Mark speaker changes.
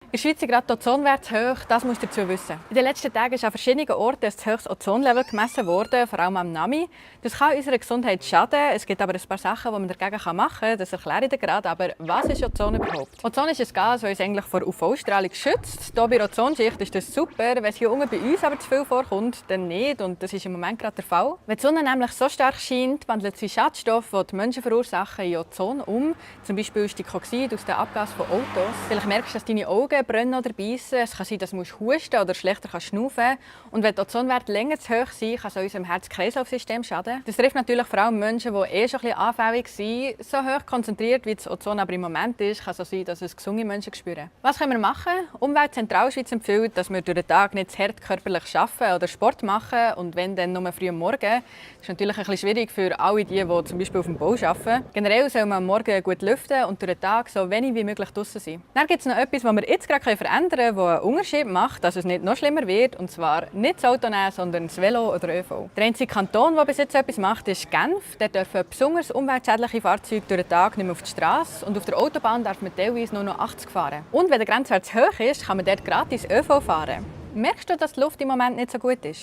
Speaker 1: In der Schweiz ist gerade der Ozonwert zu hoch, das musst du dazu wissen. In den letzten Tagen ist an verschiedenen Orten ein zu hohes Ozonlevel gemessen worden, vor allem am NAMI. Das kann unserer Gesundheit schaden. Es gibt aber ein paar Sachen, die man dagegen machen kann. Das erkläre ich dir gerade. Aber was ist Ozon überhaupt? Ozon ist ein Gas, das uns eigentlich vor UV-Strahlung schützt. Hier bei der Ozonschicht ist das super. Wenn es hier unten bei uns aber zu viel vorkommt, dann nicht. Und das ist im Moment gerade der Fall. Wenn die Sonne nämlich so stark scheint, wandelt sie Schadstoffe, die die Menschen verursachen, in Ozon um. Zum Beispiel Stickoxid aus den Abgasen von Autos. Vielleicht merkst du, dass deine Augen brennen oder beißen. Es kann sein, dass du husten oder schlechter schnaufen. Und wenn die Ozonwerte länger zu hoch sind, kann es unserem Herz-Kreislauf-System schaden. Das trifft natürlich vor allem Menschen, die schon ein bisschen anfällig sind. So hoch konzentriert, wie das Ozon aber im Moment ist, kann es so sein, dass es gesunde Menschen spüren. Was können wir machen? Umwelt Zentralschweiz empfiehlt, dass wir durch den Tag nicht zu hart körperlich arbeiten oder Sport machen. Und wenn, dann nur früh am Morgen. Das ist natürlich ein bisschen schwierig für alle die zum Beispiel auf dem Bau arbeiten. Generell soll man am Morgen gut lüften und durch den Tag so wenig wie möglich draußen sein. Dann gibt es noch etwas, was wir jetzt gerade verändern können, das einen Unterschied macht, dass es nicht noch schlimmer wird. Und zwar nicht das Auto nehmen, sondern das Velo oder ÖV. Der einzige Kanton, der bis jetzt etwas macht, ist Genf. Dort dürfen besonders umweltschädliche Fahrzeuge durch den Tag nicht mehr auf die Straße. Und auf der Autobahn darf man teilweise nur noch 80 fahren. Und wenn der Grenzwert zu hoch ist, kann man dort gratis ÖV fahren. Merkst du, dass die Luft im Moment nicht so gut ist?